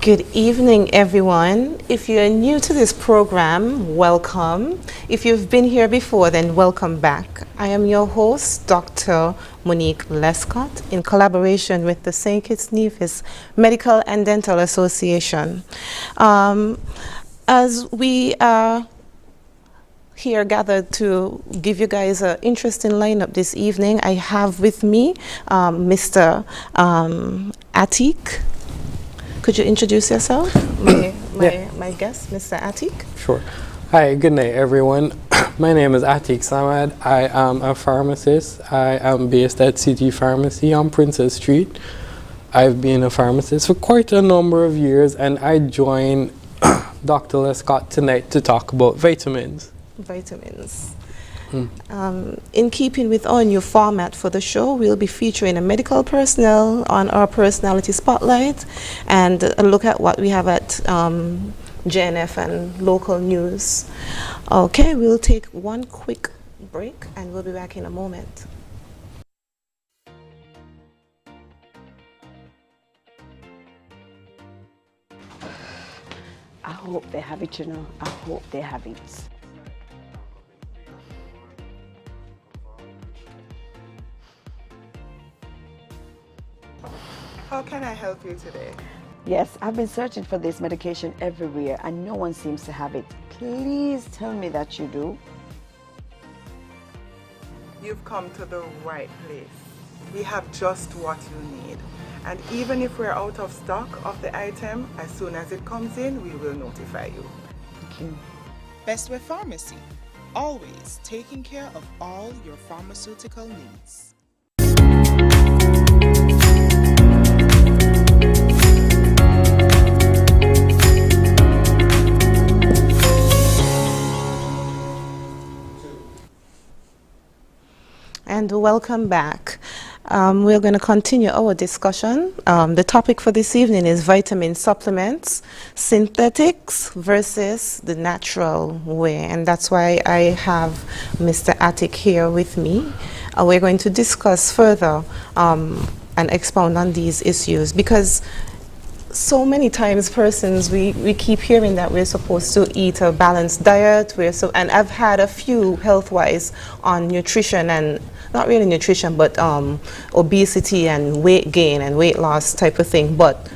Good evening, everyone. If you're new to this program, welcome. If you've been here before, then welcome back. I am your host, Dr. Monique Lescott, in collaboration with the St. Kitts Nevis Medical and Dental Association. As we are here gathered to give you guys an interesting lineup this evening, I have with me Mr. Atik. Could you introduce yourself? My guest, Mr. Atik. Sure. Hi, good night, everyone. My name is Atik Samad. I am a pharmacist. I am based at City Pharmacy on Princess Street. I've been a pharmacist for quite a number of years, and I joined Dr. Lescott tonight to talk about vitamins. Vitamins. In keeping with our new format for the show, we'll be featuring a medical personnel on our personality spotlight and a look at what we have at JNF and local news. Okay, we'll take one quick break and we'll be back in a moment. I hope they have it, you know. I hope they have it. How can I help you today? Yes, I've been searching for this medication everywhere and no one seems to have it. Please tell me that you do. You've come to the right place. We have just what you need. And even if we're out of stock of the item, as soon as it comes in, we will notify you. Thank you. Bestway Pharmacy, always taking care of all your pharmaceutical needs. And welcome back. We're going to continue our discussion. The topic for this evening is vitamin supplements, synthetics versus the natural way. And that's why I have Mr. Atik here with me. We're going to discuss further and expound on these issues because so many times persons, we keep hearing that we're supposed to eat a balanced diet. And I've had a few HealthWise on nutrition and not really nutrition, but obesity and weight gain and weight loss type of thing. But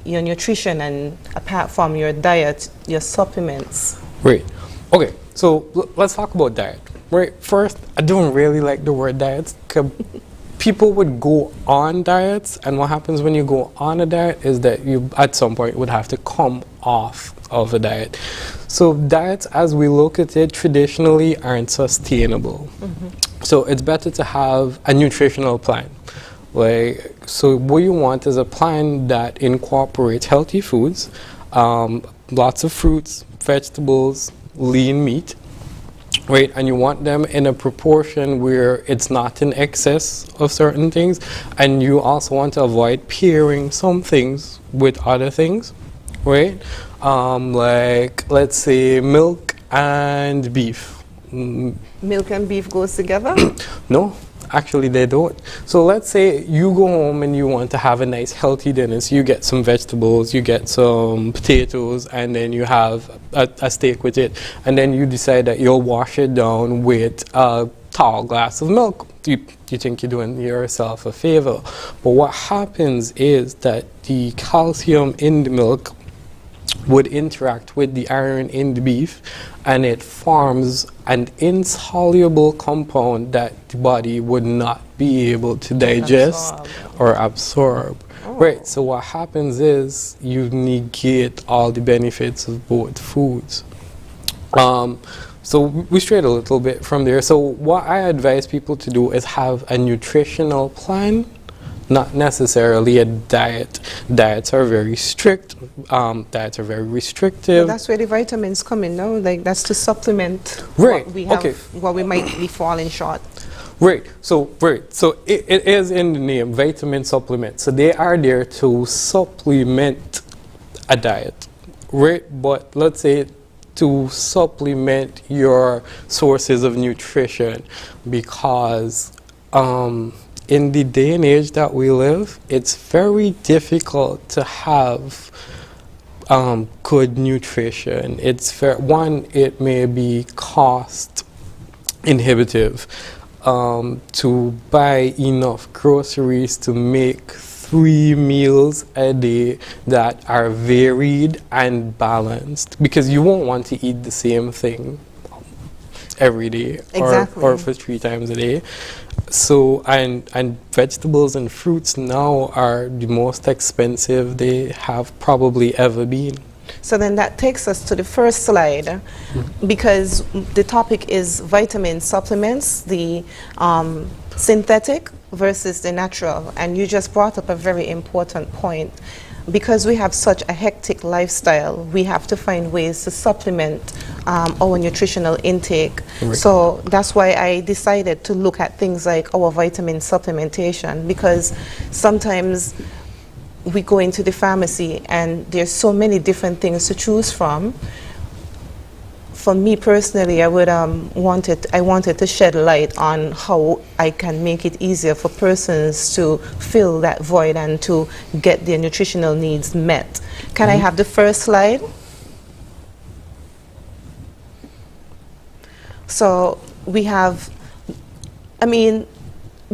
your nutrition and apart from your diet, your supplements. Right. Okay, so let's talk about diet. Right. First, I don't really like the word diets. People would go on diets, and what happens when you go on a diet is that you at some point would have to come off of a diet. So diets, as we look at it, traditionally aren't sustainable. So it's better to have a nutritional plan. So what you want is a plan that incorporates healthy foods, lots of fruits, vegetables, lean meat, right? And you want them in a proportion where it's not in excess of certain things. And you also want to avoid pairing some things with other things, right? Like, let's say, milk and beef. Milk and beef goes together? No, actually they don't. So let's say you go home and you want to have a nice healthy dinner. So you get some vegetables, you get some potatoes, and then you have a steak with it. And then you decide that you'll wash it down with a tall glass of milk. You think you're doing yourself a favor. But what happens is that the calcium in the milk would interact with the iron in the beef, and it forms an insoluble compound that the body would not be able to digest or absorb. Right, so what happens is you negate all the benefits of both foods. So we strayed a little bit from there. So what I advise people to do is have a nutritional plan, not necessarily a diet. Diets are very strict. Diets are very restrictive. Well, that's where the vitamins come in, no? Like that's to supplement what we have, what we might be falling short. Right. So it is in the name, vitamin supplement. So they are there to supplement a diet, right? But let's say to supplement your sources of nutrition, because in the day and age that we live, it's very difficult to have good nutrition. It's fair. One, it may be cost inhibitive to buy enough groceries to make 3 meals a day that are varied and balanced, because you won't want to eat the same thing every day or for 3 times a day. So and vegetables and fruits now are the most expensive they have probably ever been. So then that takes us to the first slide, because the topic is vitamin supplements, the synthetic versus the natural. And you just brought up a very important point. Because we have such a hectic lifestyle, we have to find ways to supplement our nutritional intake. Right. So that's why I decided to look at things like our vitamin supplementation, because sometimes we go into the pharmacy and there's so many different things to choose from. For me personally, I wanted to shed light on how I can make it easier for persons to fill that void and to get their nutritional needs met. Can I have the first slide? So we have,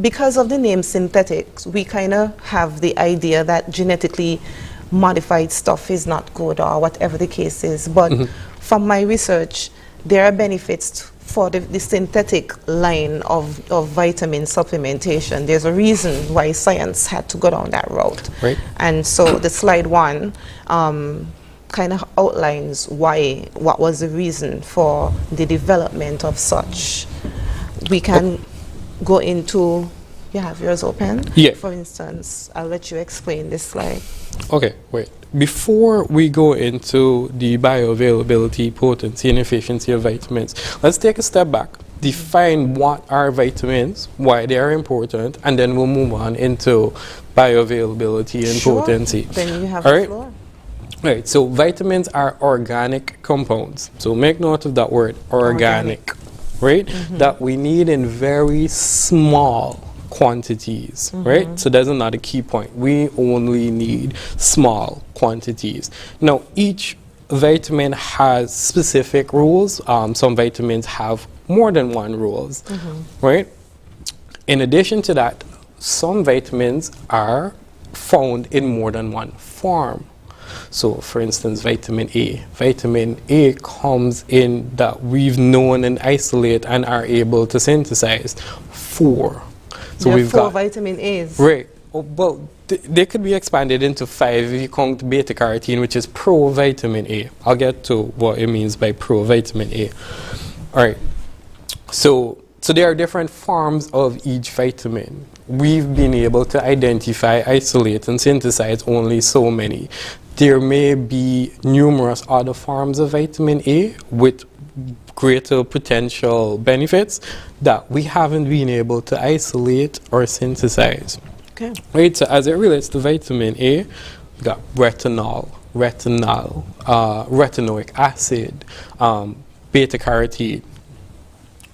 because of the name synthetics, we kind of have the idea that genetically modified stuff is not good or whatever the case is. But from my research, there are benefits for the synthetic line of vitamin supplementation. There's a reason why science had to go down that route. Right. And so the slide 1 kind of outlines what was the reason for the development of such. We can go into, you have yours open? Yeah. For instance, I'll let you explain this slide. Okay, wait. Before we go into the bioavailability, potency, and efficiency of vitamins, let's take a step back. Define what are vitamins, why they are important, and then we'll move on into bioavailability and potency. Then you have All the right? floor. Right, so vitamins are organic compounds. So make note of that word, organic. Right? That we need in very small quantities, right? So that's another key point. We only need small quantities. Now, each vitamin has specific rules. Some vitamins have more than one rules, right? In addition to that, some vitamins are found in more than one form. So, for instance, vitamin A. Vitamin A comes in that we've known and isolate and are able to synthesize 4. So There are we've 4 got vitamin A's. right. Well, they could be expanded into 5 if you count beta carotene, which is pro-vitamin A. I'll get to what it means by pro-vitamin A. All right. So there are different forms of each vitamin. We've been able to identify, isolate, and synthesize only so many. There may be numerous other forms of vitamin A with greater potential benefits that we haven't been able to isolate or synthesize. Okay. Right, so as it relates to vitamin A, we got retinoic acid, beta carotene.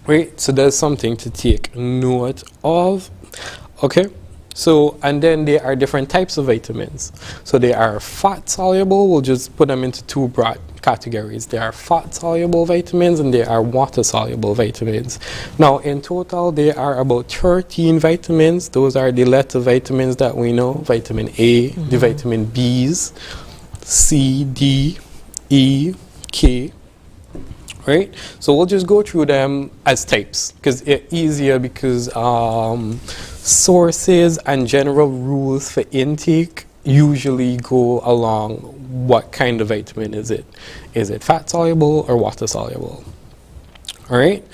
Right, so there's something to take note of. Okay, so and then there are different types of vitamins. So they are fat soluble. We'll just put them into 2 broad categories. There are fat soluble vitamins and there are water soluble vitamins. Now in total there are about 13 vitamins. Those are the letter vitamins that we know. Vitamin A, the vitamin B's, C, D, E, K. Right? So we'll just go through them as types because it's easier, because sources and general rules for intake usually go along what kind of vitamin is it. Is it fat soluble or water soluble? All right?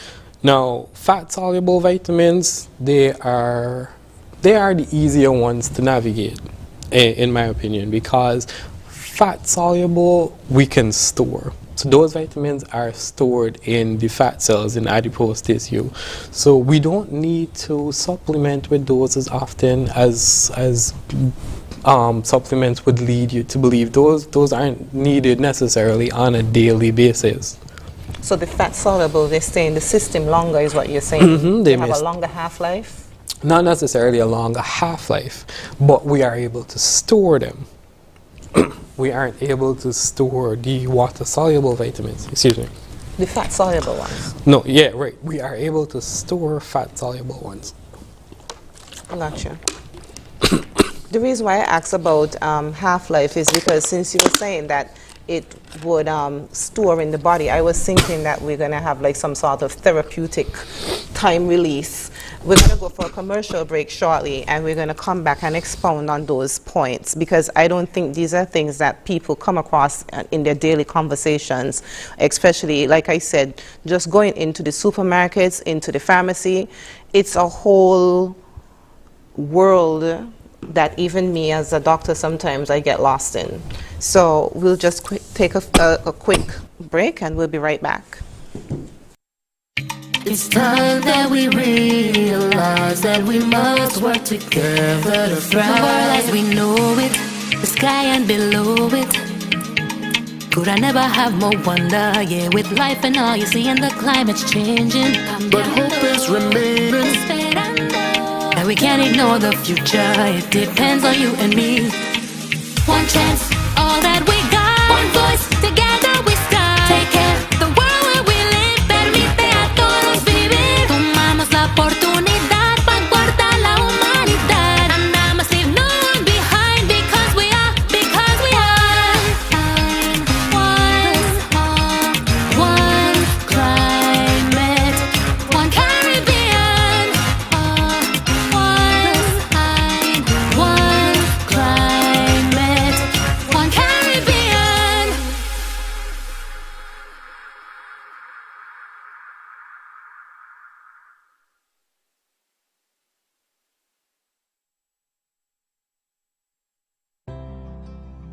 Now, fat soluble vitamins, they are the easier ones to navigate, in my opinion, because fat soluble we can store. So those vitamins are stored in the fat cells in adipose tissue. So we don't need to supplement with those as often as supplements would lead you to believe. Those aren't needed necessarily on a daily basis. So the fat soluble, they stay in the system longer is what you're saying? They have may a longer half-life? Not necessarily a longer half-life, but we are able to store them. we aren't able to store the water-soluble vitamins. Excuse me. The fat-soluble ones. No, yeah, right. We are able to store fat-soluble ones. Gotcha. The reason why I asked about half-life is because since you were saying that it would store in the body, I was thinking that we're going to have like some sort of therapeutic time release. We're going to go for a commercial break shortly, and we're going to come back and expound on those points, because I don't think these are things that people come across in their daily conversations, especially, like I said, just going into the supermarkets, into the pharmacy. It's a whole world that even me as a doctor sometimes I get lost in. So we'll just take a quick break, and we'll be right back. It's time that we realize that we must work together to thrive. The world as we know it, the sky and below it. Could I never have more wonder? Yeah, with life and all you see, and the climate's changing. But hope is remaining. And we can't ignore the future. It depends on you and me. One chance, all that we got. One voice, together we start. Take care, the world where we live. Permite a todos vivir. Tomamos la oportunidad para guardar la humanidad. And I must leave no one behind, because we are one climate, one Caribbean. One climate, one Caribbean.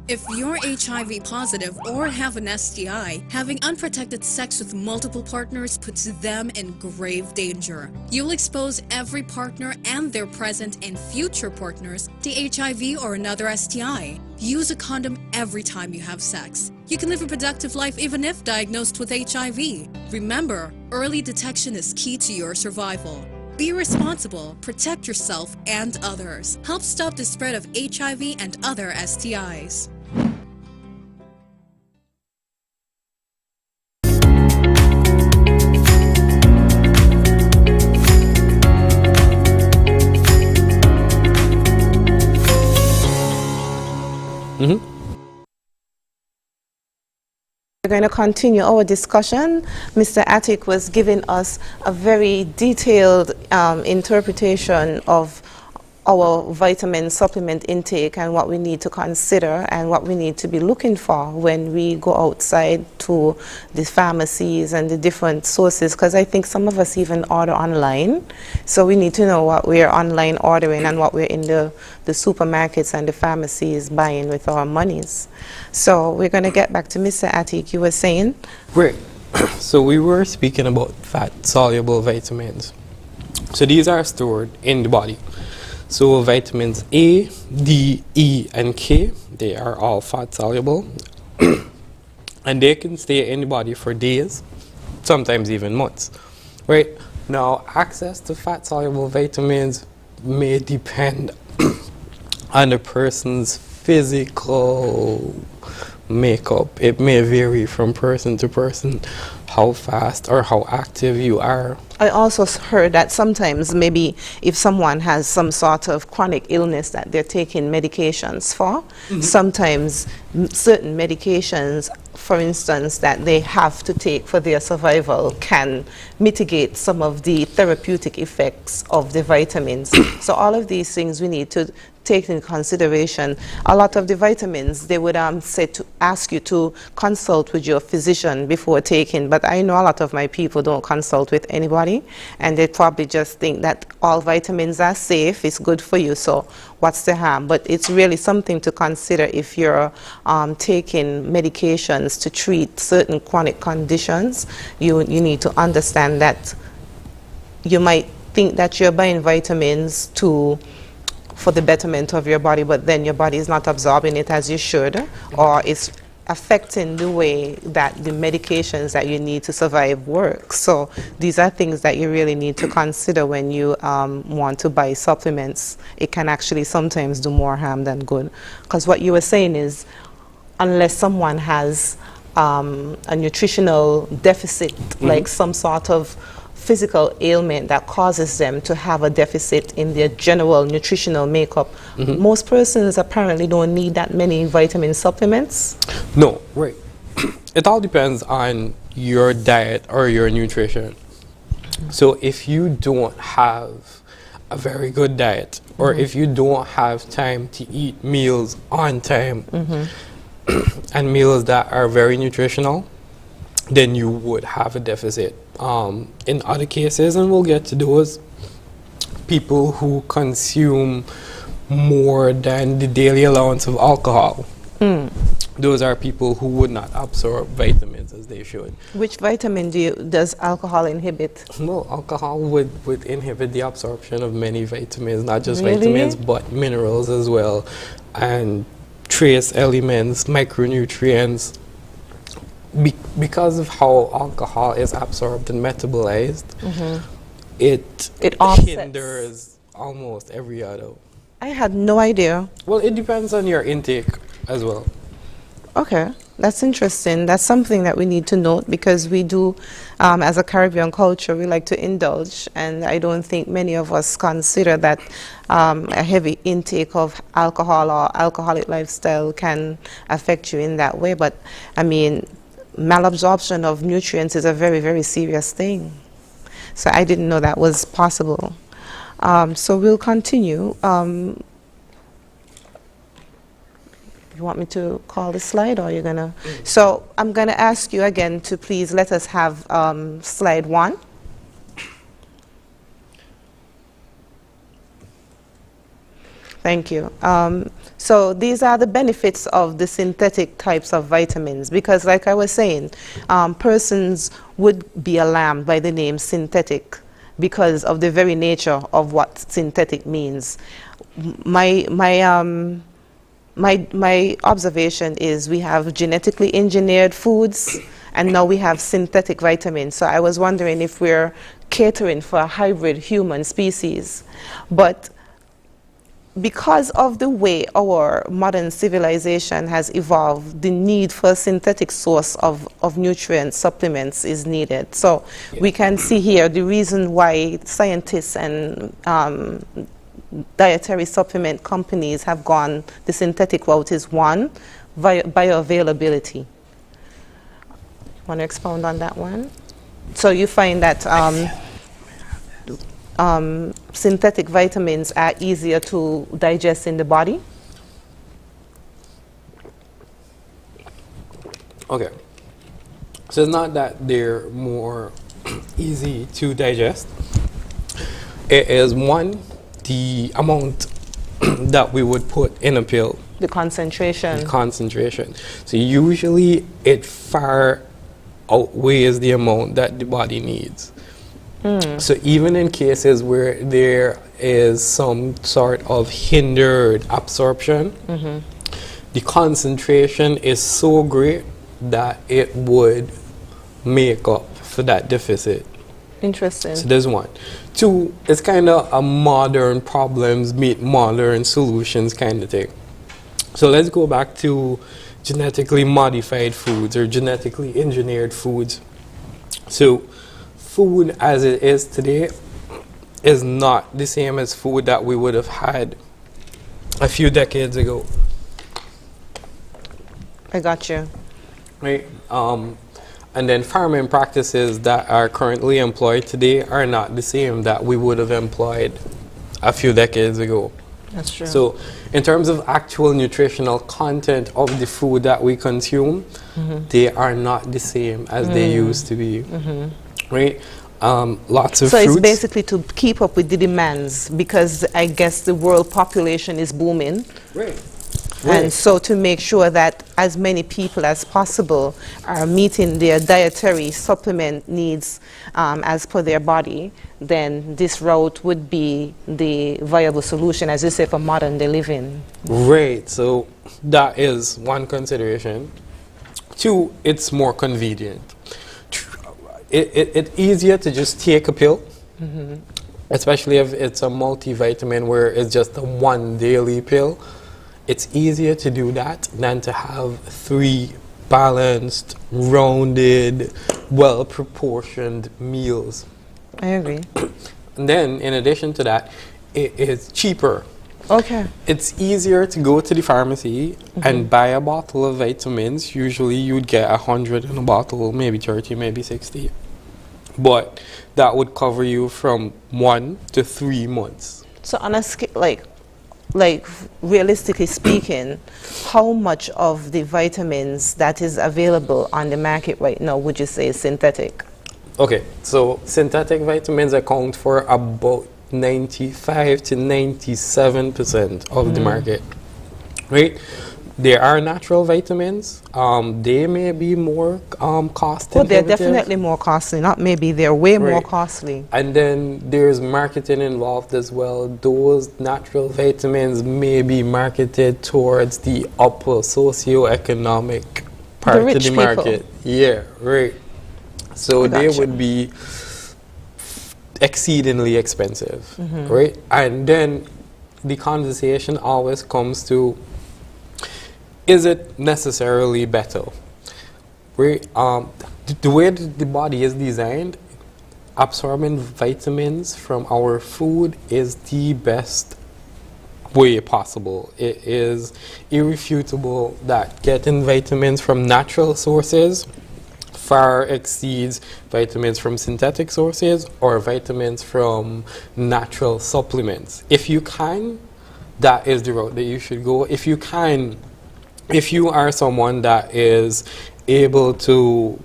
If you're HIV positive or have an STI, having unprotected sex with multiple partners puts them in grave danger. You'll expose every partner and their present and future partners to HIV or another STI. Use a condom every time you have sex. You can live a productive life even if diagnosed with HIV. Remember, early detection is key to your survival. Be responsible, protect yourself and others. Help stop the spread of HIV and other STIs. We're going to continue our discussion. Mr. Attic was giving us a very detailed interpretation of our vitamin supplement intake and what we need to consider and what we need to be looking for when we go outside to the pharmacies and the different sources, because I think some of us even order online. So we need to know what we're online ordering and what we're in the supermarkets and the pharmacies buying with our monies. So we're going to get back to Mr. Attic. You were saying? Right. So we were speaking about fat-soluble vitamins. So these are stored in the body. So vitamins A, D, E, and K, they are all fat-soluble. And they can stay in the body for days, sometimes even months. Right? Now, access to fat-soluble vitamins may depend on the person's physical makeup. It may vary from person to person, how fast or how active you are. I also heard that sometimes maybe if someone has some sort of chronic illness that they're taking medications for, sometimes certain medications, for instance, that they have to take for their survival can mitigate some of the therapeutic effects of the vitamins. So all of these things we need to take into consideration. A lot of the vitamins, they would say to ask you to consult with your physician before taking, but I know a lot of my people don't consult with anybody, and they probably just think that all vitamins are safe, it's good for you, so what's the harm? But it's really something to consider if you're taking medications to treat certain chronic conditions. You need to understand that you might think that you're buying vitamins for the betterment of your body, but then your body is not absorbing it as you should, or it's affecting the way that the medications that you need to survive work. So these are things that you really need to consider when you want to buy supplements. It can actually sometimes do more harm than good. Because what you were saying is, unless someone has a nutritional deficit, like some sort of physical ailment that causes them to have a deficit in their general nutritional makeup. Most persons apparently don't need that many vitamin supplements. No, right. It all depends on your diet or your nutrition. So if you don't have a very good diet, or if you don't have time to eat meals on time, and meals that are very nutritional, then you would have a deficit. In other cases, and we'll get to those, people who consume more than the daily allowance of alcohol, those are people who would not absorb vitamins as they should. Which vitamin does alcohol inhibit? Well, alcohol would inhibit the absorption of many vitamins, not just Really? vitamins, but minerals as well, and trace elements, micronutrients. Because of how alcohol is absorbed and metabolized, it offsets. hinders almost every other. I had no idea. Well, it depends on your intake as well. Okay, that's interesting. That's something that we need to note, because we do, as a Caribbean culture, we like to indulge, and I don't think many of us consider that a heavy intake of alcohol or alcoholic lifestyle can affect you in that way. But I mean, malabsorption of nutrients is a very, very serious thing. So I didn't know that was possible. So we'll continue. You want me to call the slide, or you're gonna? So I'm gonna ask you again to please let us have slide 1. Thank you. So these are the benefits of the synthetic types of vitamins, because like I was saying, persons would be alarmed by the name synthetic because of the very nature of what synthetic means. My observation is we have genetically engineered foods, and now we have synthetic vitamins. So I was wondering if we're catering for a hybrid human species. But because of the way our modern civilization has evolved, the need for a synthetic source of nutrient supplements is needed. So we can see here the reason why scientists and dietary supplement companies have gone the synthetic route is, one, bioavailability. Want to expound on that one? So you find that synthetic vitamins are easier to digest in the body? Okay. So it's not that they're more easy to digest. It is, one, the amount that we would put in a pill. The concentration. The concentration. So usually it far outweighs the amount that the body needs. So even in cases where there is some sort of hindered absorption, the concentration is so great that it would make up for that deficit. Interesting. So there's one. Two, it's kind of a modern problems meet modern solutions kind of thing. So let's go back to genetically modified foods or genetically engineered foods. So food as it is today is not the same as food that we would have had a few decades ago. I got you. Right? And then farming practices that are currently employed today are not the same that we would have employed a few decades ago. That's true. So in terms of actual nutritional content of the food that we consume, they are not the same as they used to be. Right? Lots of fruits. So it's basically to keep up with the demands, because I guess the world population is booming. Right. And so to make sure that as many people as possible are meeting their dietary supplement needs as per their body, then this route would be the viable solution, as you say, for modern day living. Right. So that is one consideration. Two, it's more convenient. It's easier to just take a pill, especially if it's a multivitamin where it's just a one daily pill. It's easier to do that than to have 3 balanced, rounded, well-proportioned meals. I agree. And then, in addition to that, it is cheaper. Okay. It's easier to go to the pharmacy and buy a bottle of vitamins. Usually you'd get 100 in a bottle, maybe 30, maybe 60. But that would cover you from 1 to 3 months. So on a scale, like realistically speaking, how much of the vitamins that is available on the market right now would you say is synthetic? Okay, so synthetic vitamins account for about 95 to 97% of the market, right? There are natural vitamins. They may be more cost Well, they're inhibitive. definitely more costly. Not maybe, they're way more Right. costly. And then there's marketing involved as well. Those natural vitamins may be marketed towards the upper socioeconomic part of rich the people. market. Yeah, right. So I they gotcha. would be exceedingly expensive, right? And then the conversation always comes to, is it necessarily better? Right? The way the body is designed, absorbing vitamins from our food is the best way possible. It is irrefutable that getting vitamins from natural sources far exceeds vitamins from synthetic sources or vitamins from natural supplements. If you can, that is the route that you should go. If you are someone that is able to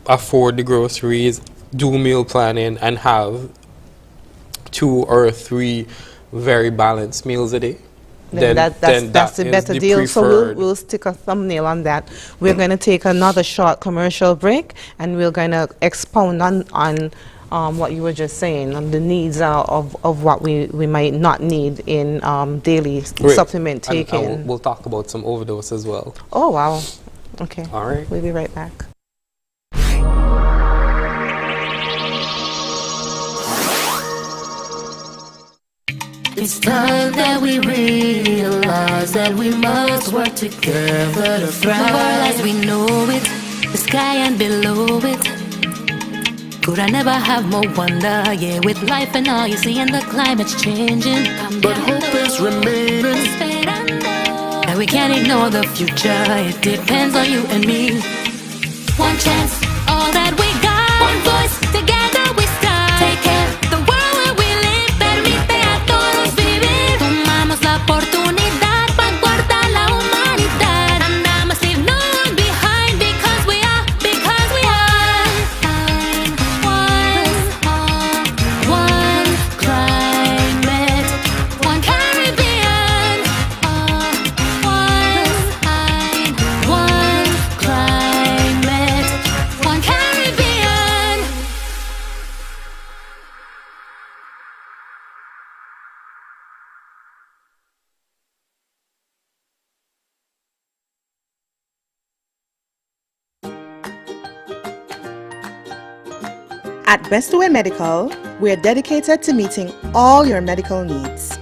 afford the groceries, do meal planning, and have 2 or 3 very balanced meals a day, Then that's that the is better the deal. So preferred. we'll stick a thumbnail on that. We're going to take another short commercial break, and we're going to expound on what you were just saying, on the needs of what we might not need in daily Great. supplement And taking. we'll talk about some overdose as well. Oh, wow. Okay. All right. We'll be right back. It's time that we realize that we must work together to thrive. The world as we know it, the sky and below it. Could I never have more wonder? Yeah, with life and all you see, and the climate's changing. But hope is remaining. And we can't ignore the future. It depends on you and me. One chance, all that we got. One voice, together we start. Take care, the world where we live permite a todos vivir. Tomamos la oportunidad para guardar la humanidad. And I must leave no one behind because we are one climate, one Caribbean. One climate, one Caribbean. At Bestoway Medical, we are dedicated to meeting all your medical needs.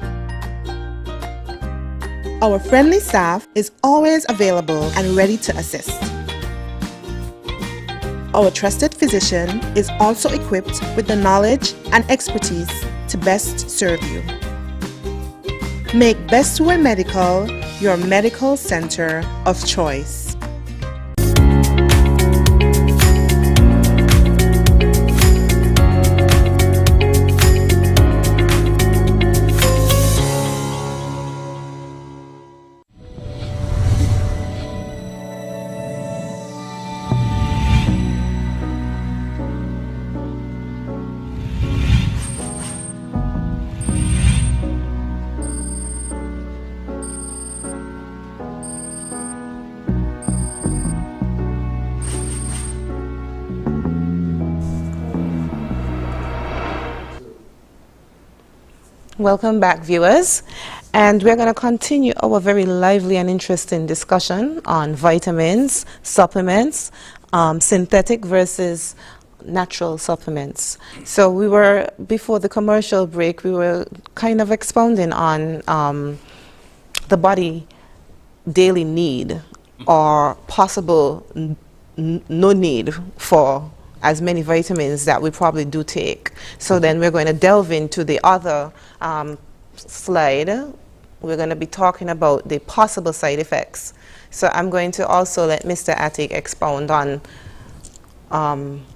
Our friendly staff is always available and ready to assist. Our trusted physician is also equipped with the knowledge and expertise to best serve you. Make Bestoway Medical your medical center of choice. Welcome back, viewers. And we're going to continue our very lively and interesting discussion on vitamins, supplements, synthetic versus natural supplements. So we were, before the commercial break, we were kind of expounding on the body daily need or possible no need for as many vitamins that we probably do take. So then we're going to delve into the other slide. We're going to be talking about the possible side effects. So I'm going to also let Mr. Attic expound on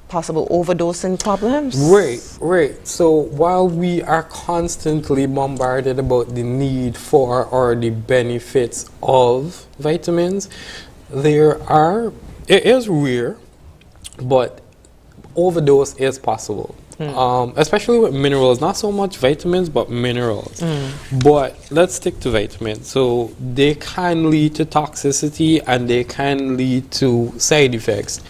possible overdosing problems. Right. So while we are constantly bombarded about the need for or the benefits of vitamins, it is rare, but overdose is possible. Especially with minerals, not so much vitamins, but minerals. But let's stick to vitamins. So they can lead to toxicity and they can lead to side effects.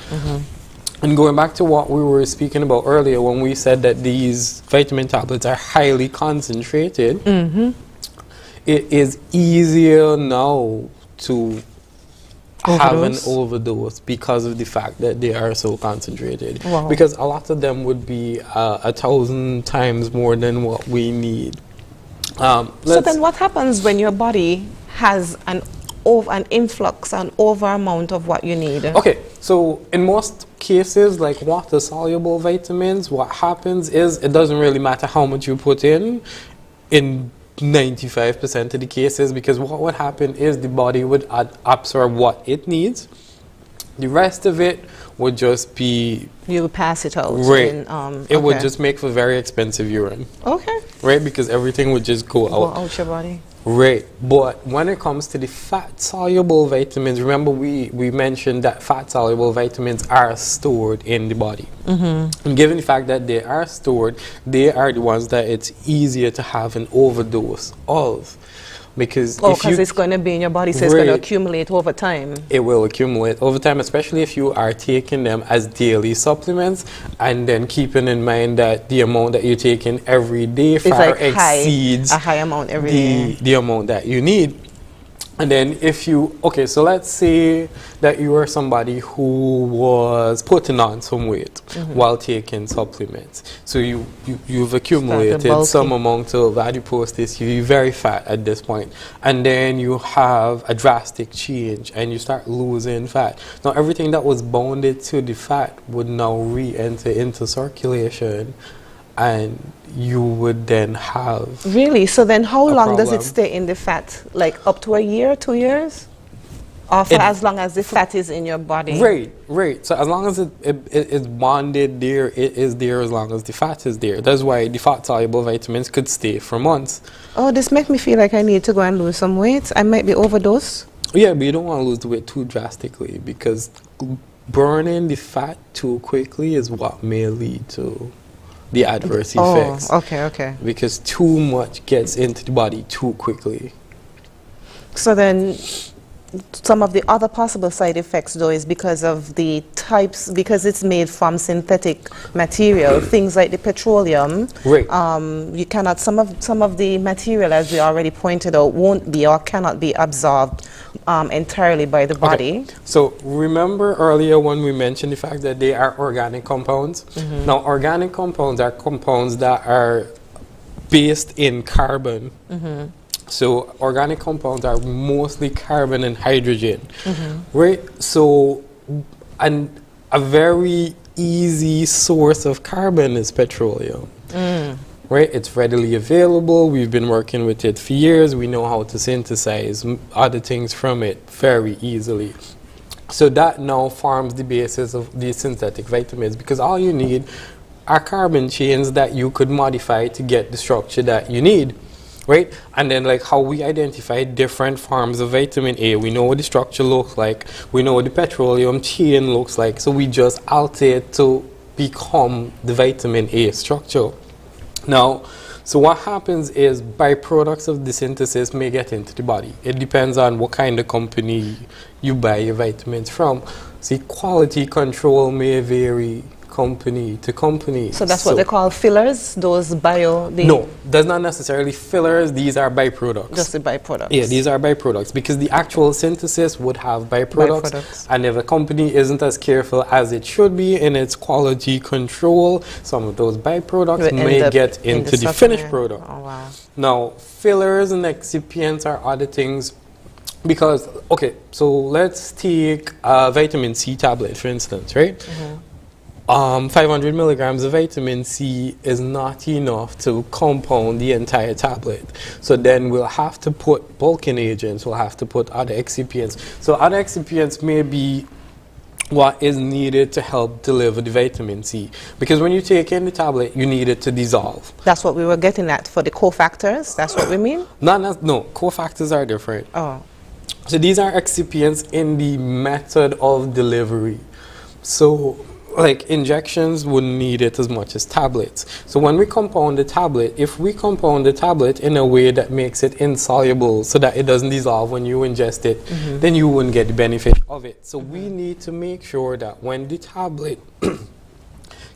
And going back to what we were speaking about earlier when we said that these vitamin tablets are highly concentrated, it is easier now to have an overdose because of the fact that they are so concentrated. Wow. Because a lot of them would be 1,000 times more than what we need. So then what happens when your body has an influx, an over amount of what you need? Okay, so in most cases, like water-soluble vitamins, what happens is it doesn't really matter how much you put in 95% of the cases, because what would happen is the body would absorb what it needs. The rest of it would just be... You pass it out. Right. It would okay. just make for very expensive urine. Okay. Right, because everything would just go out your body. Right, but when it comes to the fat-soluble vitamins, remember we mentioned that fat-soluble vitamins are stored in the body. And given the fact that they are stored, they are the ones that it's easier to have an overdose of. Because it's going to be in your body, so it's going to accumulate over time. It will accumulate over time, especially if you are taking them as daily supplements, and then keeping in mind that the amount that you're taking every day far exceeds a high amount every day. The amount that you need. And then if you, okay, so let's say that you are somebody who was putting on some weight while taking supplements. So you've accumulated some amount of adipose tissue, you're very fat at this point. And then you have a drastic change and you start losing fat. Now everything that was bonded to the fat would now re-enter into circulation. And you would then have... Really? So then how long does it problem. stay in the fat? Like up to a year, 2 years? Or for as long as the fat is in your body? Right. So as long as it is bonded there, it is there as long as the fat is there. That's why the fat-soluble vitamins could stay for months. Oh, this makes me feel like I need to go and lose some weight. I might be overdosed. Yeah, but you don't want to lose the weight too drastically, because burning the fat too quickly is what may lead to the adverse effects. Okay. Because too much gets into the body too quickly. So then some of the other possible side effects though is because of the types, because it's made from synthetic material, things like the petroleum. Right. You cannot, some of the material, as we already pointed out, won't be or cannot be absorbed entirely by the body. Okay. So remember earlier when we mentioned the fact that they are organic compounds? Now organic compounds are compounds that are based in carbon. So organic compounds are mostly carbon and hydrogen, right? So, and a very easy source of carbon is petroleum, right? It's readily available. We've been working with it for years. We know how to synthesize other things from it very easily. So that now forms the basis of these synthetic vitamins, because all you need are carbon chains that you could modify to get the structure that you need. Right? And then like how we identify different forms of vitamin A, we know what the structure looks like, we know what the petroleum chain looks like, so we just alter it to become the vitamin A structure. Now, so what happens is byproducts of the synthesis may get into the body. It depends on what kind of company you buy your vitamins from. See, quality control may vary company to company. So that's what they call fillers, those No, that's not necessarily fillers, these are byproducts. Just the byproducts. Yeah, these are byproducts, because the actual synthesis would have byproducts. And if a company isn't as careful as it should be in its quality control, some of those byproducts may get into the finished product. Oh, wow. Now, fillers and excipients are other things Because, okay, so let's take a vitamin C tablet, for instance, right? 500 milligrams of vitamin C is not enough to compound the entire tablet. So then we'll have to put bulking agents, we'll have to put other excipients. So other excipients may be what is needed to help deliver the vitamin C. Because when you take in the tablet, you need it to dissolve. That's what we were getting at for the cofactors. That's what we mean? No, cofactors are different. Oh. So these are excipients in the method of delivery. So like injections wouldn't need it as much as tablets. So when we compound the tablet, if we compound the tablet in a way that makes it insoluble so that it doesn't dissolve when you ingest it, then you wouldn't get the benefit of it. So we need to make sure that when the tablet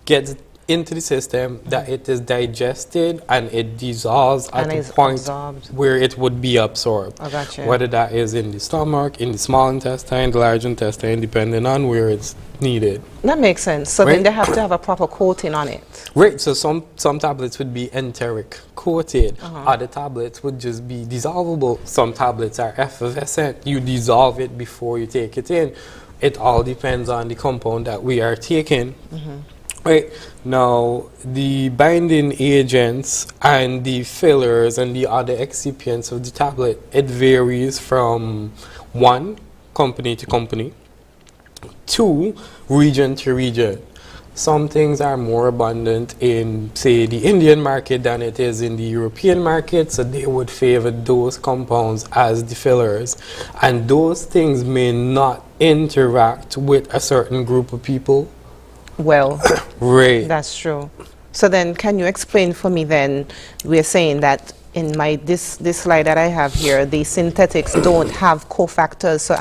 gets into the system, that it is digested and it dissolves at the point where it would be absorbed. I gotcha. Whether that is in the stomach, in the small intestine, the large intestine, depending on where it's needed. That makes sense. So Right. then they have to have a proper coating on it. Right, so some tablets would be enteric coated. Other tablets would just be dissolvable. Some tablets are effervescent. You dissolve it before you take it in. It all depends on the compound that we are taking. Right, now the binding agents and the fillers and the other excipients of the tablet, it varies from 1, company to company, 2, region to region. Some things are more abundant in, say, the Indian market than it is in the European market, so they would favor those compounds as the fillers. And those things may not interact with a certain group of people. Well, Right. that's true. So then can you explain for me then, we're saying that in my this slide that I have here, the synthetics don't have cofactors. So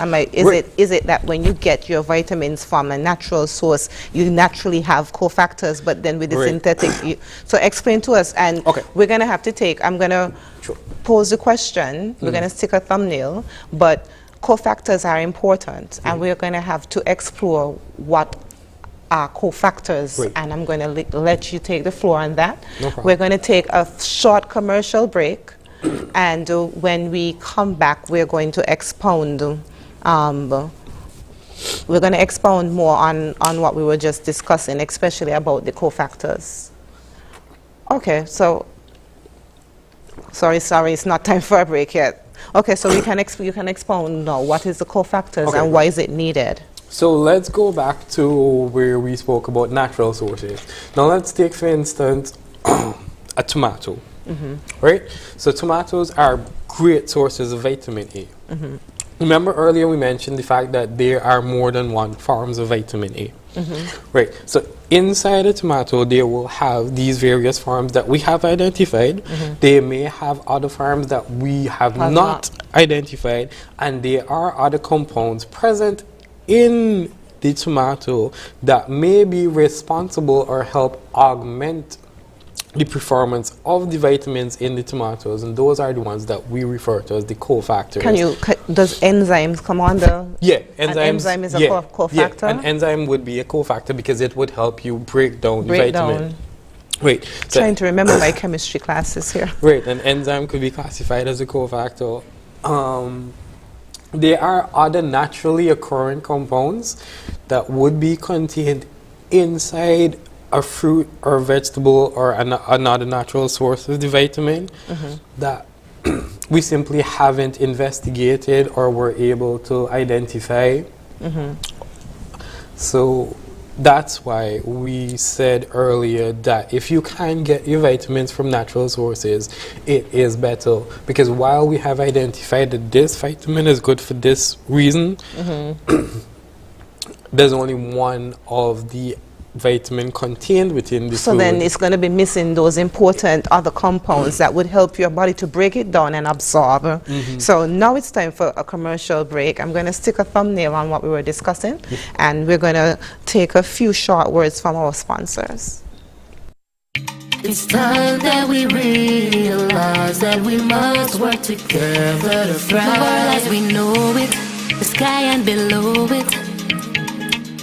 is it that when you get your vitamins from a natural source, you naturally have cofactors, but then with the synthetic, so explain to us. And we're gonna have to I'm gonna pose the question. We're gonna stick a thumbnail, but cofactors are important, and we're gonna have to explore what are cofactors, and I'm going to let you take the floor on that. We're going to take a short commercial break, and when we come back, we're going to expound. We're going to expound more on what we were just discussing, especially about the cofactors. Okay, so sorry, it's not time for a break yet. Okay, so you can expound now. What is the cofactors and why is it needed? So let's go back to where we spoke about natural sources. Now let's take, for instance, a tomato, right? So tomatoes are great sources of vitamin A. Remember earlier we mentioned the fact that there are more than one forms of vitamin A, right? So inside a tomato, they will have these various forms that we have identified. They may have other forms that we have not identified, and there are other compounds present in the tomato that may be responsible or help augment the performance of the vitamins in the tomatoes, and those are the ones that we refer to as the cofactors. Does enzymes come under? Yeah, enzymes. An enzyme is a cofactor? Yeah, an enzyme would be a cofactor because it would help you break down the vitamin. Right. So Trying to remember my chemistry classes here. Right, an enzyme could be classified as a cofactor. There are other naturally occurring compounds that would be contained inside a fruit or vegetable or another natural source of the vitamin that we simply haven't investigated or were able to identify. So that's why we said earlier that if you can get your vitamins from natural sources, it is better. Because while we have identified that this vitamin is good for this reason, there's only one of the vitamin contained within the So food. then it's going to be missing those important other compounds that would help your body to break it down and absorb. So now it's time for a commercial break. I'm going to stick a thumbnail on what we were discussing, and we're going to take a few short words from our sponsors. It's time that we realize that we must work together to thrive. Our lives we know it, the sky and below it.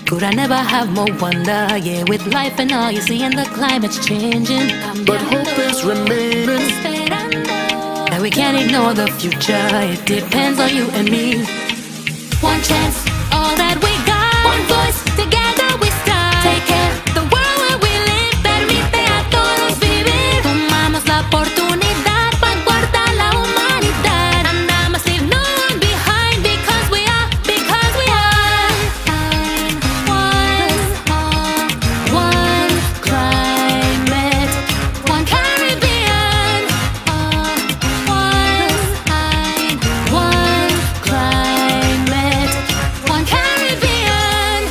Could I never have more wonder? Yeah, with life and all you see, and the climate's changing. But hope is remaining. That why we can't ignore the future. It depends on you and me. One chance, all that we got. One voice, together we stand. Take care, the world where we live permite a todos vivir. Tomamos la oportunidad para guardar la humanidad. And I must leave no one behind because we are one climate, one Caribbean. One climate, one Caribbean.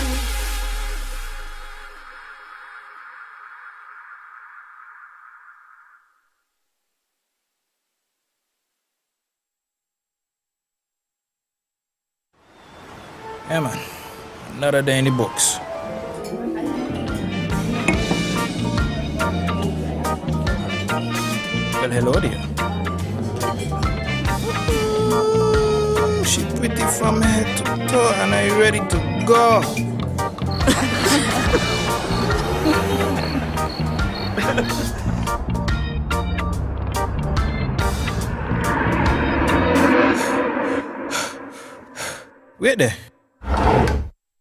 Yeah, man. Another day in the books. Well, hello there. Ooh, she pretty from head to toe, and are you ready to go? Wait there.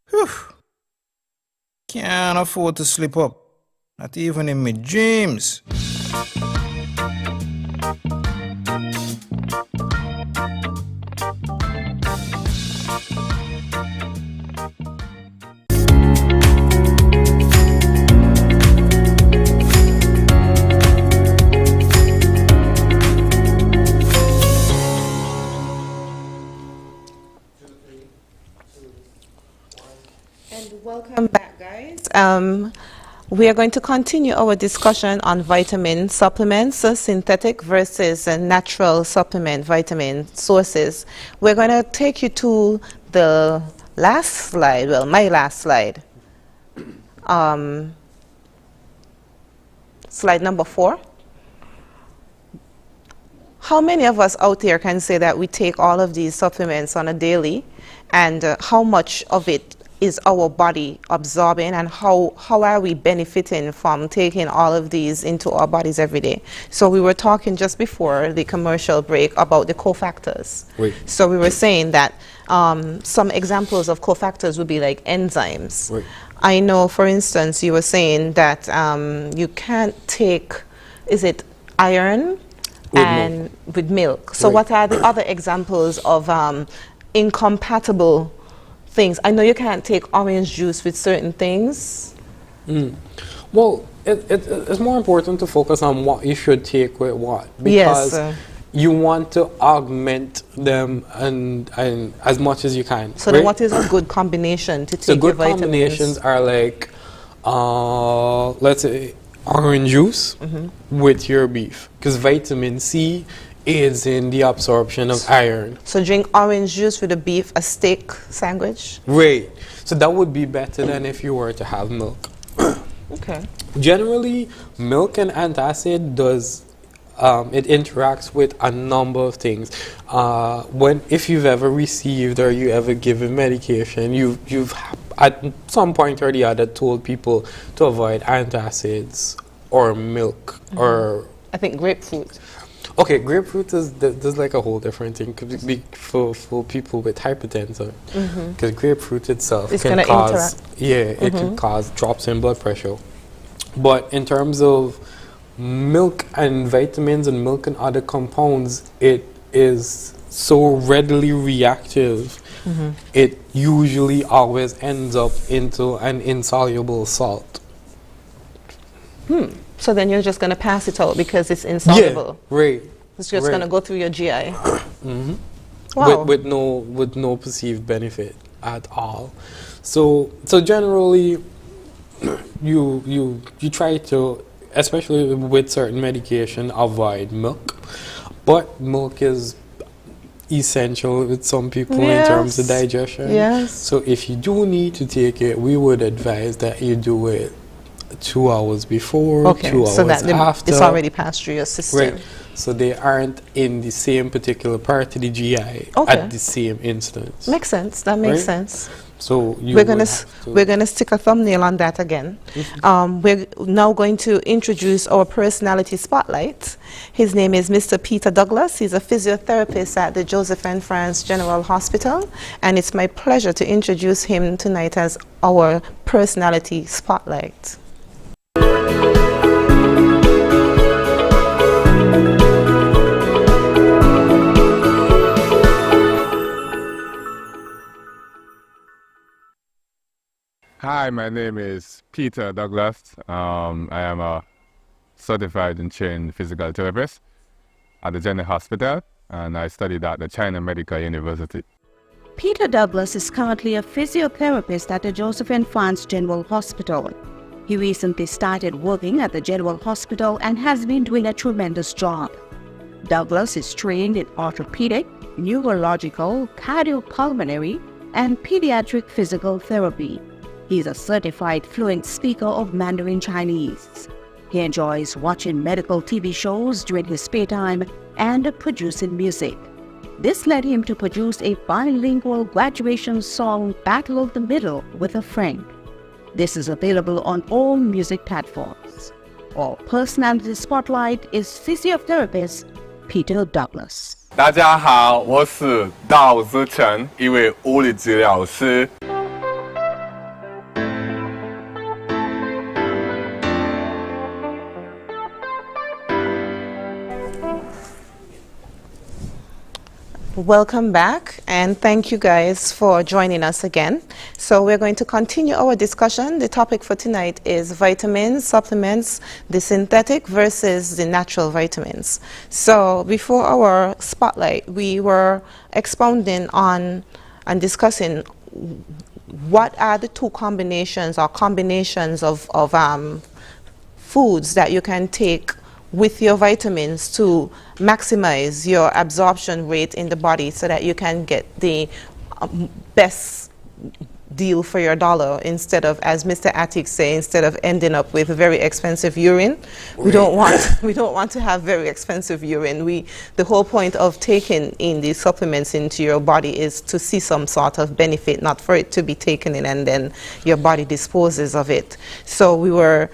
Whew. Can't afford to slip up. Not even in my dreams. Welcome back, guys. We are going to continue our discussion on vitamin supplements, synthetic versus natural supplement vitamin sources. We're going to take you to the last slide, well, my last slide. Slide number 4. How many of us out there can say that we take all of these supplements on a daily, and how much of it is our body absorbing, and how are we benefiting from taking all of these into our bodies every day? So we were talking just before the commercial break about the cofactors. Right. So we were saying that some examples of cofactors would be like enzymes. Right. I know, for instance, you were saying that you can't take, is it iron with milk? So Right. what are the other examples of incompatible things? I know you can't take orange juice with certain things. Well, it's more important to focus on what you should take with what, because Yes. you want to augment them and as much as you can. So then what is a good combination to take The your good vitamins? combinations are like, let's say, orange juice with your beef, because vitamin C aids in the absorption of iron. So drink orange juice with a beef, a steak sandwich? Right. So that would be better than if you were to have milk. Okay. Generally, milk and antacid does it interacts with a number of things. If you've ever received or you ever given medication, you've at some point or the other told people to avoid antacids or milk or. I think grapefruit. Okay, grapefruit there's like a whole different thing. Could be for people with hypertension, because grapefruit itself can cause it can cause drops in blood pressure. But in terms of milk and vitamins and milk and other compounds, it is so readily reactive. It usually always ends up into an insoluble salt. So then you're just going to pass it out because it's insoluble. Yeah, right. It's just right. going to go through your GI. Wow. With no perceived benefit at all. So generally, you try to, especially with certain medication, avoid milk. But milk is essential with some people in terms of digestion. Yes. So if you do need to take it, we would advise that you do it 2 hours before, 2 hours so that after. it's already passed through your system. Right. so they aren't in the same particular part of the GI Okay. at the same instance. Makes sense. That makes Right? sense. So you We're would gonna have to- we're gonna stick a thumbnail on that again. We're now going to introduce our personality spotlight. His name is Mr. Peter Douglas. He's a physiotherapist at the Joseph and France General Hospital, and it's my pleasure to introduce him tonight as our personality spotlight. Hi, my name is Peter Douglas. I am a certified and trained physical therapist at the General Hospital, and I studied at the China Medical University. Peter Douglas is currently a physiotherapist at the Joseph and France General Hospital. He recently started working at the General Hospital and has been doing a tremendous job. Douglas is trained in orthopedic, neurological, cardiopulmonary, and pediatric physical therapy. He is a certified fluent speaker of Mandarin Chinese. He enjoys watching medical TV shows during his spare time and producing music. This led him to produce a bilingual graduation song, Battle of the Middle, with a friend. This is available on all music platforms. Our personality spotlight is physiotherapist Peter Douglas. 大家好，我是道之成，一位物理治疗师。 Welcome back, and thank you guys for joining us again. So we're going to continue our discussion. The topic for tonight is vitamins, supplements, the synthetic versus the natural vitamins. So before our spotlight, we were expounding on and discussing what are the two combinations or combinations of foods that you can take with your vitamins to maximize your absorption rate in the body so that you can get the best deal for your dollar, instead of, as Mr. Attic say, instead of ending up with very expensive urine. We don't want to have very expensive urine. The whole point of taking in these supplements into your body is to see some sort of benefit, not for it to be taken in and then your body disposes of it. So we were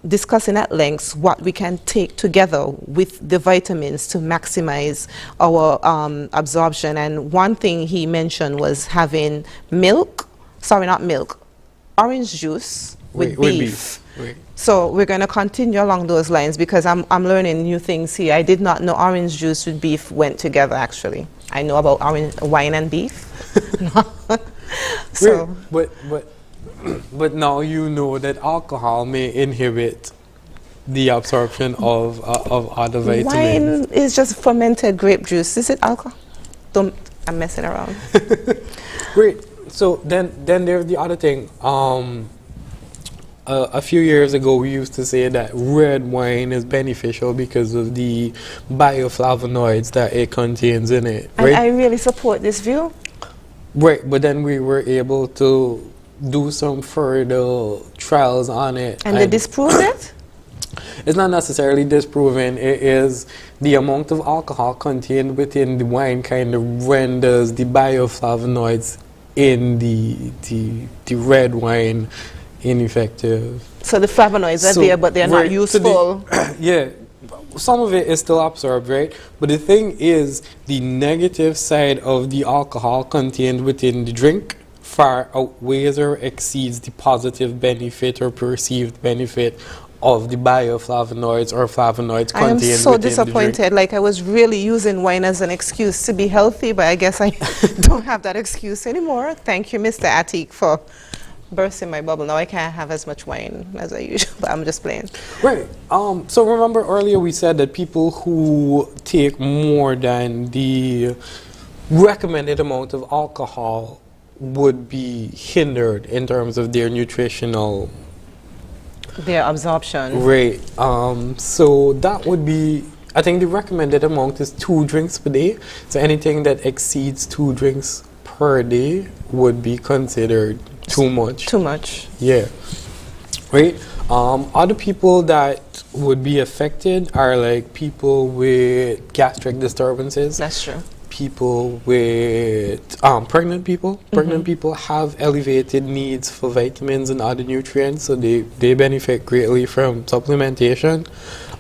discussing at length what we can take together with the vitamins to maximize our absorption. And one thing he mentioned was having orange juice with beef. So we're going to continue along those lines because I'm learning new things here. I did not know orange juice with beef went together, actually. I know about wine and beef. So, but now you know that alcohol may inhibit the absorption of other vitamins. wine is just fermented grape juice. Is it alcohol? I'm messing around. Great. So then there's the other thing. A few years ago, we used to say that red wine is beneficial because of the bioflavonoids that it contains in it. Right? And I really support this view. Right, but then we were able to do some further trials on it. And they disproved it? It's not necessarily disproven. It is the amount of alcohol contained within the wine kind of renders the bioflavonoids in the red wine ineffective. So the flavonoids are there, but they're not useful. Yeah, some of it is still absorbed, right? But the thing is, the negative side of the alcohol contained within the drink far outweighs or exceeds the positive benefit or perceived benefit of the bioflavonoids or flavonoids contained within the drink. I am so disappointed. Like, I was really using wine as an excuse to be healthy, but I guess I don't have that excuse anymore. Thank you, Mr. Attic, for bursting my bubble. Now I can't have as much wine as I usually, but I'm just playing. Right. So remember earlier we said that people who take more than the recommended amount of alcohol would be hindered in terms of their nutritional absorption. Right. So that would be, I think the recommended amount is 2 drinks per day. So anything that exceeds 2 drinks per day would be considered too much. Too much. Yeah. Right. Other people that would be affected are like people with gastric disturbances. That's true. People with pregnant people. Pregnant people have elevated needs for vitamins and other nutrients, so they benefit greatly from supplementation.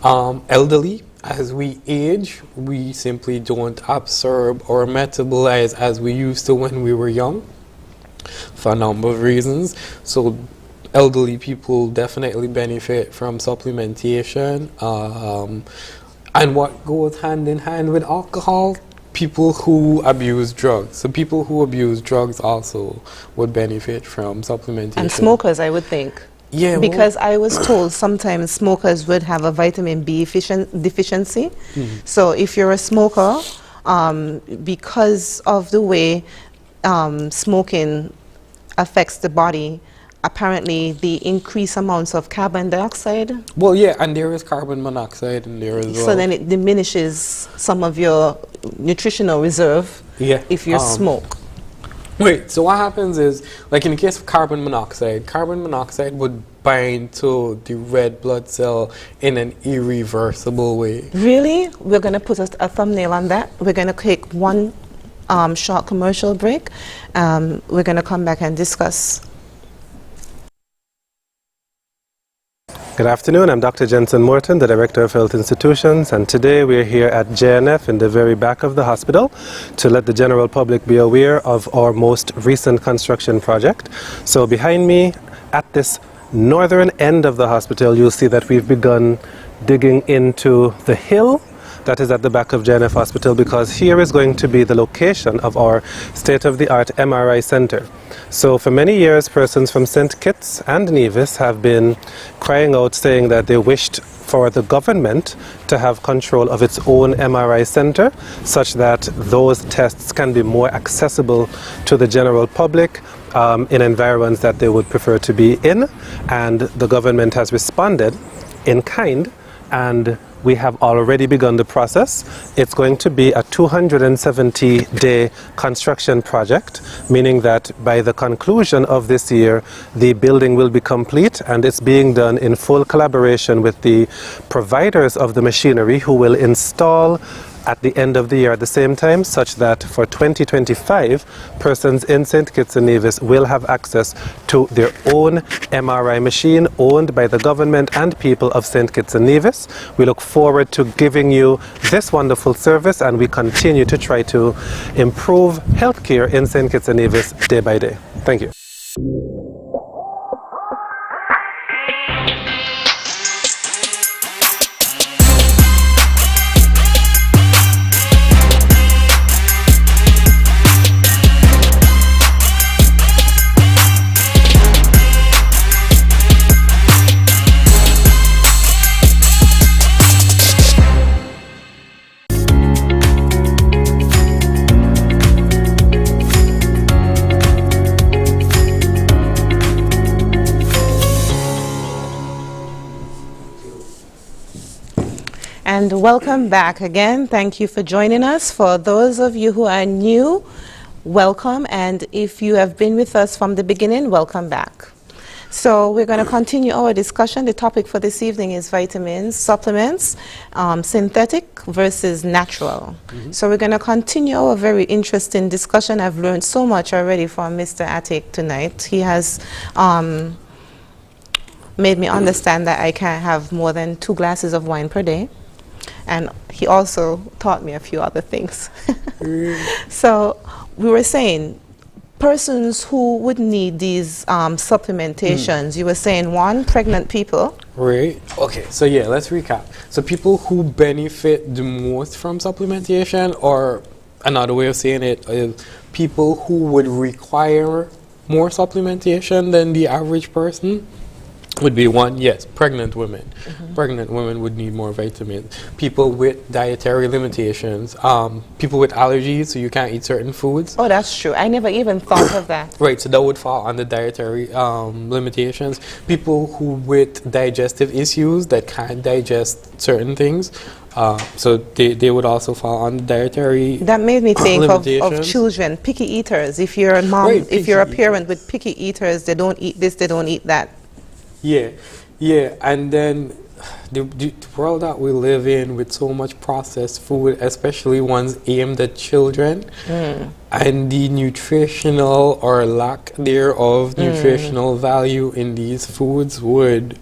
Elderly, as we age, we simply don't absorb or metabolize as we used to when we were young, for a number of reasons. So elderly people definitely benefit from supplementation. And what goes hand in hand with alcohol? People who abuse drugs. So people who abuse drugs also would benefit from supplementation. And smokers, I would think. Yeah, because I was told sometimes smokers would have a vitamin B deficiency. So if you're a smoker, because of the way smoking affects the body, apparently the increased amounts of carbon dioxide. Well, yeah, and there is carbon monoxide in there as well. So then it diminishes some of your nutritional reserve if you smoke. Wait, so what happens is, like in the case of carbon monoxide would bind to the red blood cell in an irreversible way. Really? We're going to put a thumbnail on that. We're going to take one short commercial break. We're going to come back and discuss. Good afternoon, I'm Dr. Jensen Morton, the Director of Health Institutions, and today we're here at JNF in the very back of the hospital to let the general public be aware of our most recent construction project. So behind me, at this northern end of the hospital, you'll see that we've begun digging into the hill that is at the back of JNF Hospital, because here is going to be the location of our state-of-the-art MRI center. So for many years, persons from St. Kitts and Nevis have been crying out, saying that they wished for the government to have control of its own MRI center, such that those tests can be more accessible to the general public in environments that they would prefer to be in. And the government has responded in kind, and we have already begun the process. It's going to be a 270-day construction project, meaning that by the conclusion of this year, the building will be complete, and it's being done in full collaboration with the providers of the machinery, who will install at the end of the year at the same time, such that for 2025, persons in St. Kitts and Nevis will have access to their own MRI machine owned by the government and people of St. Kitts and Nevis. We look forward to giving you this wonderful service, and we continue to try to improve healthcare in St. Kitts and Nevis day by day. Thank you. And welcome back again. Thank you for joining us. For those of you who are new, welcome. And if you have been with us from the beginning, welcome back. So we're going to continue our discussion. The topic for this evening is vitamins, supplements, synthetic versus natural. So we're going to continue our very interesting discussion. I've learned so much already from Mr. Attic tonight. He has made me understand that I can't have more than 2 glasses of wine per day. And he also taught me a few other things. So we were saying, persons who would need these supplementations, you were saying, one, pregnant people. Right. Okay, so yeah, let's recap. So people who benefit the most from supplementation, or another way of saying it is people who would require more supplementation than the average person, would be one, yes, pregnant women. Pregnant women would need more vitamins. People with dietary limitations, people with allergies, so you can't eat certain foods. Oh, that's true. I never even thought of that. Right, so that would fall under dietary limitations. People who with digestive issues that can't digest certain things, so they would also fall under dietary That made me think of children, picky eaters. If you're a mom, Right, if you're a parent with picky eaters, they don't eat this, they don't eat that. Yeah, Yeah, and then the world that we live in with so much processed food, especially ones aimed at children, and the nutritional or lack thereof nutritional value in these foods would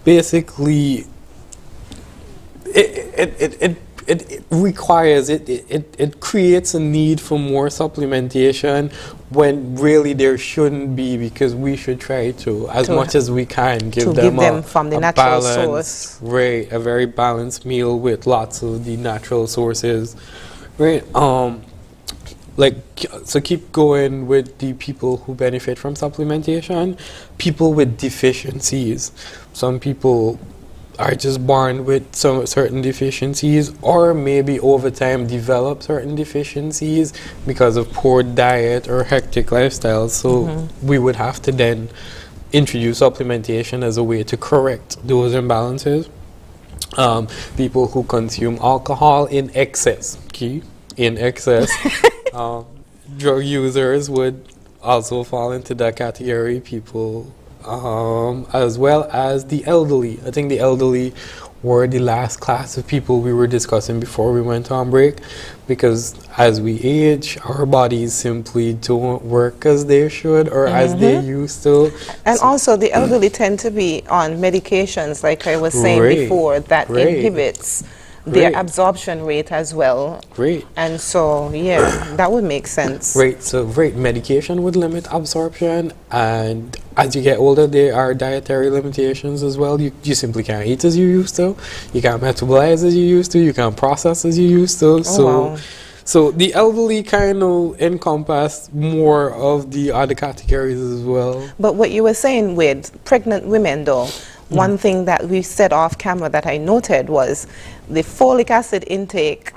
basically it requires it creates a need for more supplementation when really there shouldn't be, because we should try to as much as we can give them from the a natural balanced, source, right, a very balanced meal with lots of the natural sources, right. So keep going with the people who benefit from supplementation. People with deficiencies, some people are just born with some certain deficiencies, or maybe over time develop certain deficiencies because of poor diet or hectic lifestyles. So we would have to then introduce supplementation as a way to correct those imbalances. People who consume alcohol in excess, drug users would also fall into that category. People as well as the elderly. I think the elderly were the last class of people we were discussing before we went on break, because as we age, our bodies simply don't work as they should or as they used to. And also the elderly tend to be on medications, like I was saying before, that inhibits their absorption rate as well. And so, yeah, that would make sense. So medication would limit absorption, and as you get older, there are dietary limitations as well. You simply can't eat as you used to. You can't metabolize as you used to. You can't process as you used to. So the elderly kind of encompass more of the other categories as well. But what you were saying with pregnant women, though, one thing that we said off camera that I noted was the folic acid intake.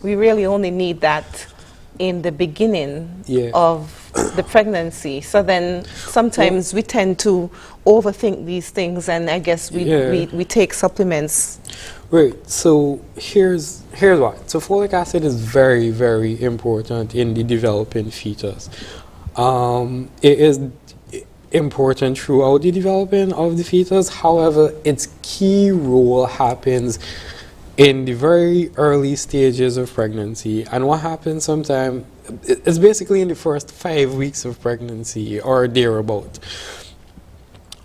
We really only need that in the beginning of the pregnancy. So then sometimes we tend to overthink these things, and I guess we take supplements. Right. So here's why. So folic acid is very, very important in the developing fetus. It is important throughout the development of the fetus. However, its key role happens in the very early stages of pregnancy. And what happens sometimes, it's basically in the first 5 weeks of pregnancy or thereabout.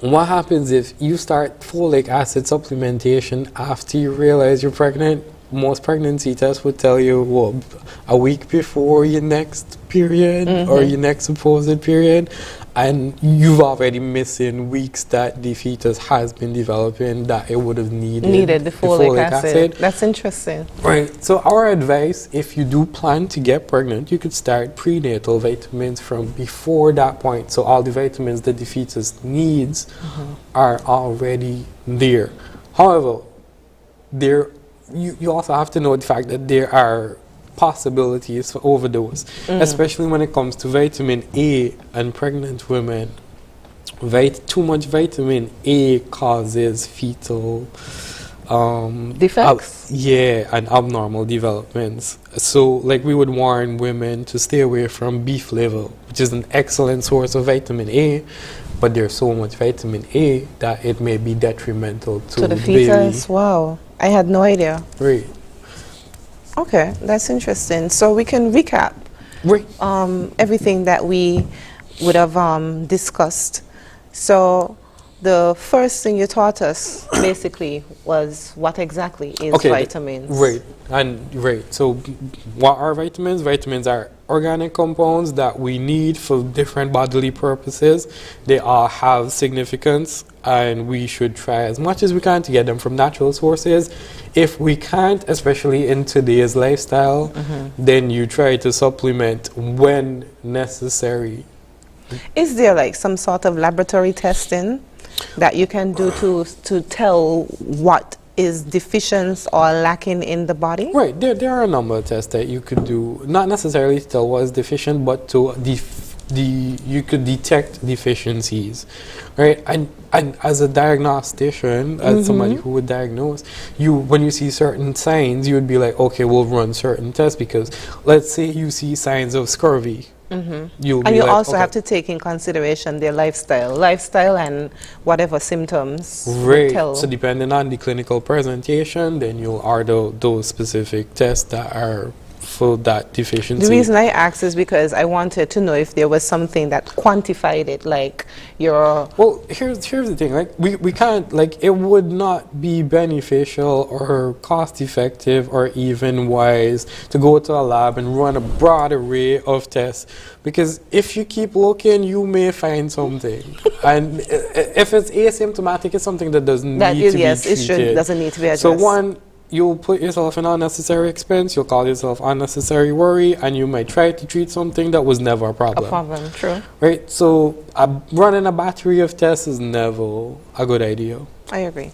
What happens if you start folic acid supplementation after you realize you're pregnant? Most pregnancy tests would tell you, well, a week before your next period or your next supposed period, and you've already missing weeks that the fetus has been developing that it would have needed the folic acid. That's interesting. Right. So our advice, if you do plan to get pregnant, you could start prenatal vitamins from before that point. So all the vitamins that the fetus needs are already there. However, you also have to know the fact that there are possibilities for overdose, especially when it comes to vitamin A and pregnant women. Too much vitamin A causes fetal defects. And abnormal developments. So, like, we would warn women to stay away from beef liver, which is an excellent source of vitamin A, but there's so much vitamin A that it may be detrimental to the baby. fetus. Wow, I had no idea. Right. Okay, that's interesting. So we can recap everything that we would have discussed. So the first thing you taught us basically was what exactly is vitamins. So what are vitamins? Vitamins are organic compounds that we need for different bodily purposes. They all have significance, and we should try as much as we can to get them from natural sources. If we can't, especially in today's lifestyle, then you try to supplement when necessary. Is there like some sort of laboratory testing that you can do to tell what is deficient or lacking in the body? Right, there are a number of tests that you could do, not necessarily to tell what is deficient, but to you could detect deficiencies, right? And as a diagnostician, as somebody who would diagnose, when you see certain signs, you would be like, okay, we'll run certain tests, because let's say you see signs of scurvy, You'll And be you like, also okay. have to take in consideration their lifestyle and whatever symptoms would Right. tell. So depending on the clinical presentation, then you'll order those specific tests that are for that deficiency. The reason I asked is because I wanted to know if there was something that quantified it, like your... Well, here's the thing, like we can't, like, it would not be beneficial or cost effective or even wise to go to a lab and run a broad array of tests, because if you keep looking, you may find something. And if it's asymptomatic, it's something that doesn't need to be treated. Doesn't need to be addressed. So one, you'll put yourself in unnecessary expense, you'll cause yourself unnecessary worry, and you might try to treat something that was never a problem. A problem, true. Right? So running a battery of tests is never a good idea. I agree.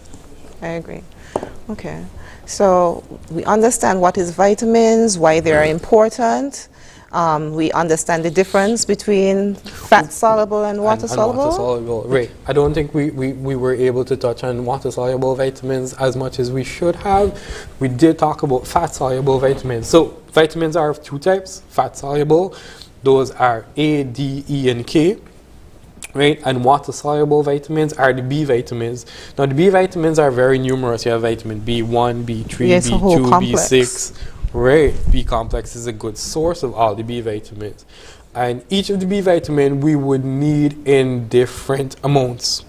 Okay. So we understand what is vitamins, why they are important. We understand the difference between fat-soluble and water-soluble. Right. I don't think we were able to touch on water-soluble vitamins as much as we should have. We did talk about fat-soluble vitamins. So vitamins are of two types, fat-soluble. Those are A, D, E, and K. Right? And water-soluble vitamins are the B vitamins. Now, the B vitamins are very numerous. You have vitamin B1, B3, yes, B2, B6. Right, B complex is a good source of all the B vitamins, and each of the B vitamin we would need in different amounts.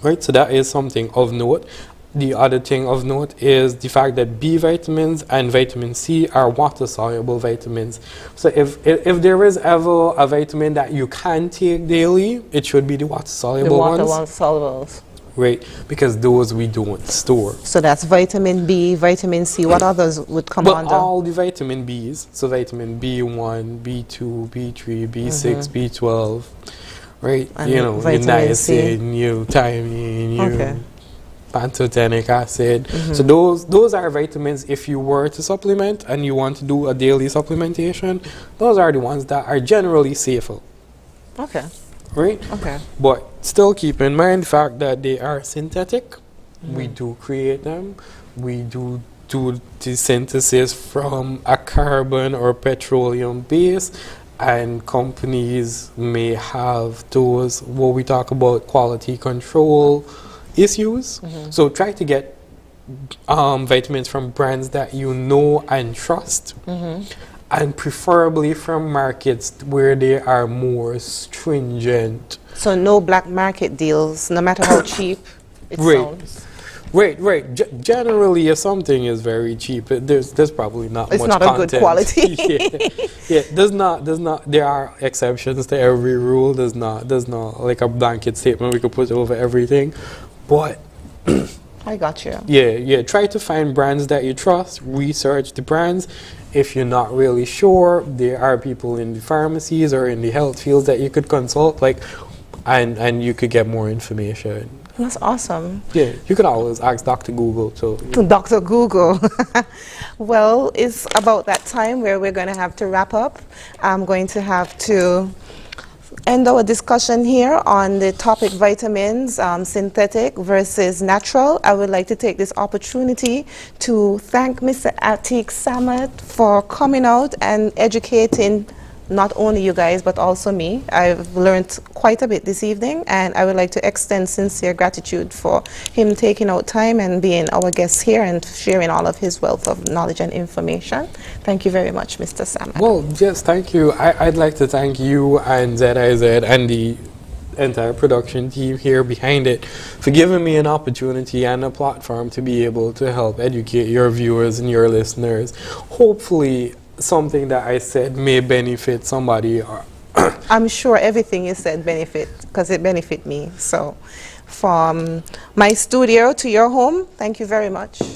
Right, so that is something of note. The other thing of note is the fact that B vitamins and vitamin C are water soluble vitamins. So if there is ever a vitamin that you can take daily, it should be the water soluble ones. The water solubles. Right, because those we don't store. So that's vitamin B, vitamin C. What others would come under? All the vitamin Bs, so vitamin B1, B2, B3, B6, B12, right? And you know, your niacin, your thiamine, your pantothenic acid. So those are vitamins. If you were to supplement and you want to do a daily supplementation, those are the ones that are generally safer. Okay. Right? Okay. But still keep in mind the fact that they are synthetic. We do create them. We do the synthesis from a carbon or petroleum base, and companies may have those, what we talk about, quality control issues. So try to get vitamins from brands that you know and trust. And preferably from markets where they are more stringent. So no black market deals, no matter how cheap it sounds. Right. Generally, if something is very cheap, there's probably not much content. It's not a good quality. There's not. There are exceptions to every rule. There's not like a blanket statement we could put over everything, but. I got you. Yeah. Try to find brands that you trust. Research the brands. If you're not really sure, there are people in the pharmacies or in the health fields that you could consult, and you could get more information. That's awesome. Yeah, you could always ask Dr. Google. Dr. Google. Well, it's about that time where we're going to have to wrap up. I'm going to have to end our discussion here on the topic vitamins, synthetic versus natural. I would like to take this opportunity to thank Mr. Atiq Samad for coming out and educating not only you guys but also me. I've learned quite a bit this evening, and I would like to extend sincere gratitude for him taking out time and being our guest here and sharing all of his wealth of knowledge and information. Thank you very much, Mr. Samad. Well, yes, thank you. I'd like to thank you and ZIZ and the entire production team here behind it for giving me an opportunity and a platform to be able to help educate your viewers and your listeners. Hopefully something that I said may benefit somebody. I'm sure everything you said benefit, because it benefit me. So from my studio to your home, thank you very much.